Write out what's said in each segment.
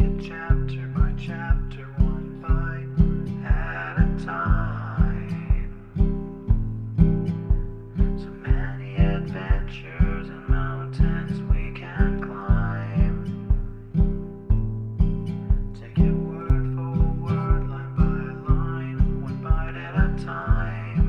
it chapter by chapter, one bite at a time. So many adventures and mountains we can climb. Take it word for word, line by line, one bite at a time.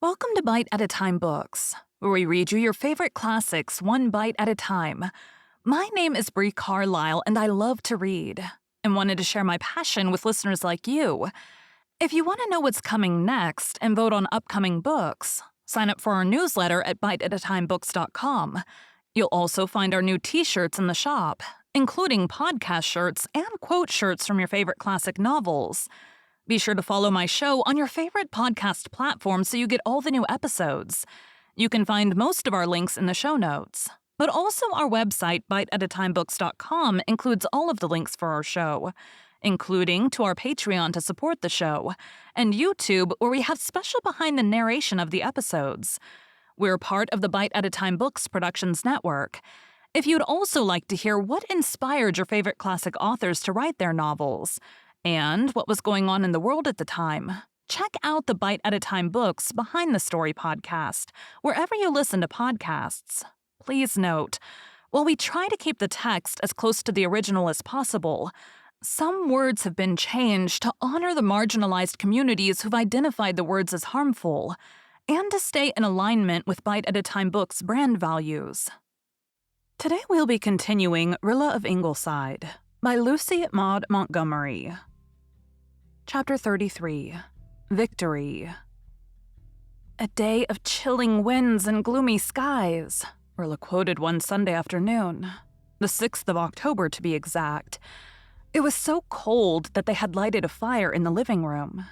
Welcome to Bite at a Time Books, where we read you your favorite classics one bite at a time. My name is Bree Carlile, and I love to read, and wanted to share my passion with listeners like you. If you want to know what's coming next and vote on upcoming books, sign up for our newsletter at biteatatimebooks.com. You'll also find our new t-shirts in the shop, including podcast shirts and quote shirts from your favorite classic novels. Be sure to follow my show on your favorite podcast platform so you get all the new episodes. You can find most of our links in the show notes. But also our website, biteatatimebooks.com, includes all of the links for our show, including to our Patreon to support the show, and YouTube, where we have special behind the narration of the episodes. We're part of the Bite at a Time Books Productions Network. If you'd also like to hear what inspired your favorite classic authors to write their novels, and what was going on in the world at the time, check out the Bite at a Time Books Behind the Story podcast, wherever you listen to podcasts. Please note, while we try to keep the text as close to the original as possible, some words have been changed to honor the marginalized communities who've identified the words as harmful, and to stay in alignment with Bite at a Time Books' brand values. Today we'll be continuing Rilla of Ingleside by Lucy Maud Montgomery. Chapter 33, Victory. A day of chilling winds and gloomy skies, Rilla quoted one Sunday afternoon, the 6th of October to be exact. It was so cold that they had lighted a fire in the living room,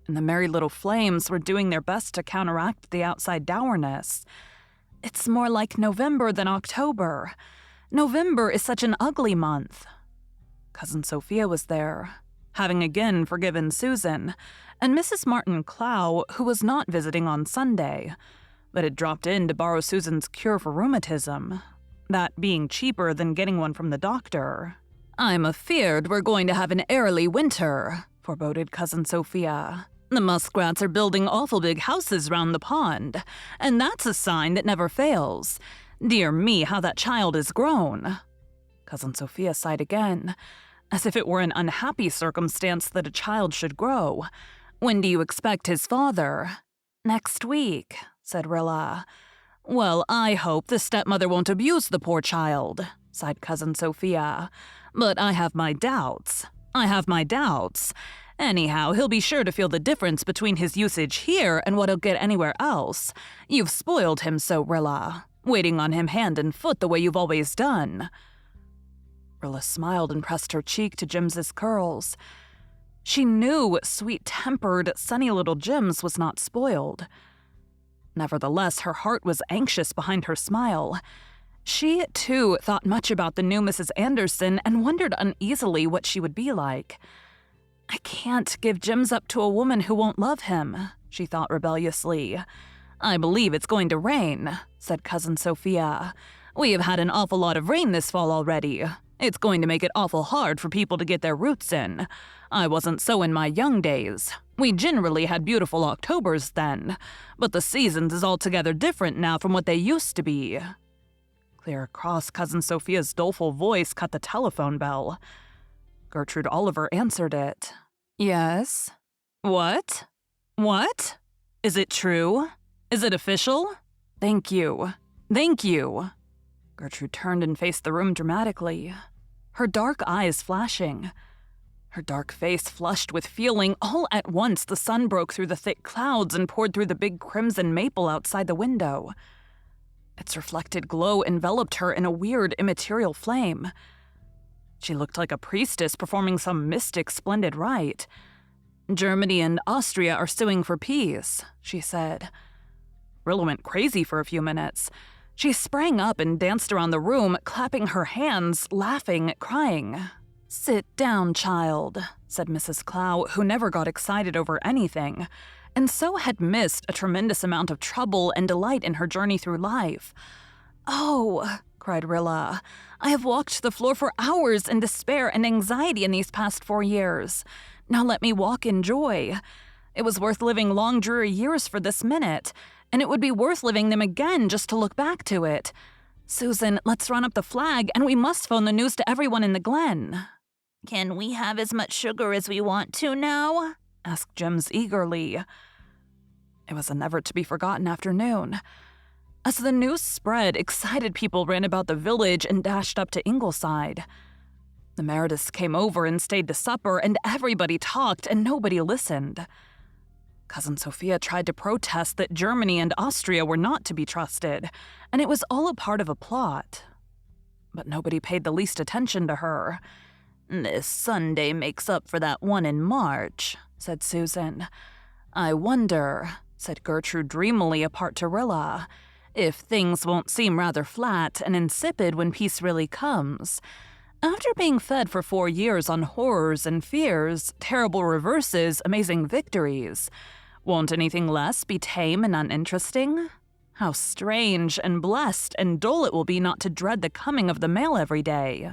and the merry little flames were doing their best to counteract the outside dourness. It's more like November than October. November is such an ugly month. Cousin Sophia was there, having again forgiven Susan, and Mrs. Martin Clow, who was not visiting on Sunday, but had dropped in to borrow Susan's cure for rheumatism, that being cheaper than getting one from the doctor. "I'm afeard we're going to have an early winter," foreboded Cousin Sophia. "The muskrats are building awful big houses round the pond, and that's a sign that never fails. Dear me, how that child is grown." Cousin Sophia sighed again, as if it were an unhappy circumstance that a child should grow. "When do you expect his father?" "Next week," said Rilla. "Well, I hope the stepmother won't abuse the poor child," sighed Cousin Sophia. "But I have my doubts. Anyhow, he'll be sure to feel the difference between his usage here and what he'll get anywhere else. You've spoiled him so, Rilla, waiting on him hand and foot the way you've always done." Rilla smiled and pressed her cheek to Jims's curls. She knew sweet-tempered, sunny little Jims was not spoiled. Nevertheless, her heart was anxious behind her smile. She, too, thought much about the new Mrs. Anderson and wondered uneasily what she would be like. "I can't give Jims up to a woman who won't love him," she thought rebelliously. "I believe it's going to rain," said Cousin Sophia. "We have had an awful lot of rain this fall already. It's going to make it awful hard for people to get their roots in. I wasn't so in my young days. We generally had beautiful Octobers then, but the seasons is altogether different now from what they used to be." Clear across Cousin Sophia's doleful voice cut the telephone bell. Gertrude Oliver answered it. "Yes? What? What? Is it true? Is it official? Thank you. Gertrude turned and faced the room dramatically, her dark eyes flashing. Her dark face flushed with feeling. All at once the sun broke through the thick clouds and poured through the big crimson maple outside the window. Its reflected glow enveloped her in a weird, immaterial flame. She looked like a priestess performing some mystic, splendid rite. Germany and Austria are suing for peace, she said. Rilla went crazy for a few minutes. She sprang up and danced around the room, clapping her hands, laughing, crying. "Sit down, child," said Mrs. Clow, who never got excited over anything, and so had missed a tremendous amount of trouble and delight in her journey through life. "Oh," cried Rilla, "I have walked the floor for hours in despair and anxiety in these past 4 years. Now let me walk in joy. It was worth living long, dreary years for this minute, and it would be worth living them again just to look back to it. Susan, let's run up the flag, and we must phone the news to everyone in the glen." "Can we have as much sugar as we want to now?" asked Jims eagerly. It was a never-to-be-forgotten afternoon. As the news spread, excited people ran about the village and dashed up to Ingleside. The Merediths came over and stayed to supper, and everybody talked and nobody listened. Cousin Sophia tried to protest that Germany and Austria were not to be trusted, and it was all a part of a plot. But nobody paid the least attention to her. "This Sunday makes up for that one in March," said Susan. "I wonder," said Gertrude dreamily apart to Rilla, "if things won't seem rather flat and insipid when peace really comes. After being fed for 4 years on horrors and fears, terrible reverses, amazing victories, won't anything less be tame and uninteresting? How strange and blessed and dull it will be not to dread the coming of the mail every day."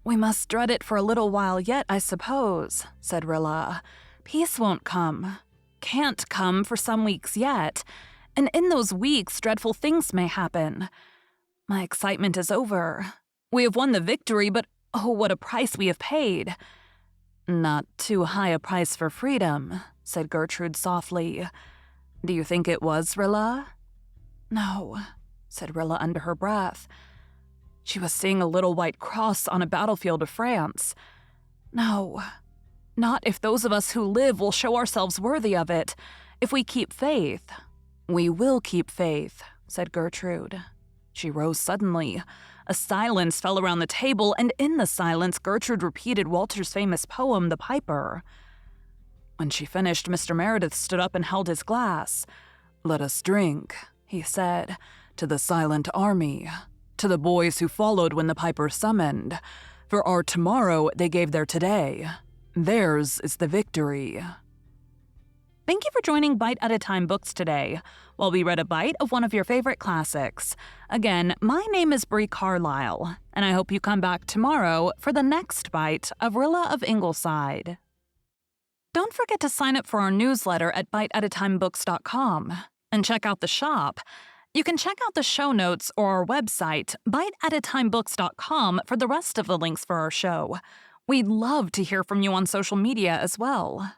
"We must dread it for a little while yet, I suppose," said Rilla. "Peace won't come. Can't come for some weeks yet. And in those weeks, dreadful things may happen. My excitement is over. We have won the victory, but oh, what a price we have paid." "Not too high a price for freedom," said Gertrude softly. "Do you think it was, Rilla?" "No," said Rilla under her breath. She was seeing a little white cross on a battlefield of France. "No, not if those of us who live will show ourselves worthy of it, if we keep faith." "We will keep faith," said Gertrude. She rose suddenly. A silence fell around the table, and in the silence, Gertrude repeated Walter's famous poem, The Piper. When she finished, Mr. Meredith stood up and held his glass. "Let us drink," he said, "to the silent army, to the boys who followed when the piper summoned. For our tomorrow they gave their today. Theirs is the victory." Thank you for joining Bite at a Time Books today, while we read a bite of one of your favorite classics. Again, my name is Bree Carlile, and I hope you come back tomorrow for the next bite of Rilla of Ingleside. Don't forget to sign up for our newsletter at biteatatimebooks.com and check out the shop. You can check out the show notes or our website, biteatatimebooks.com, for the rest of the links for our show. We'd love to hear from you on social media as well.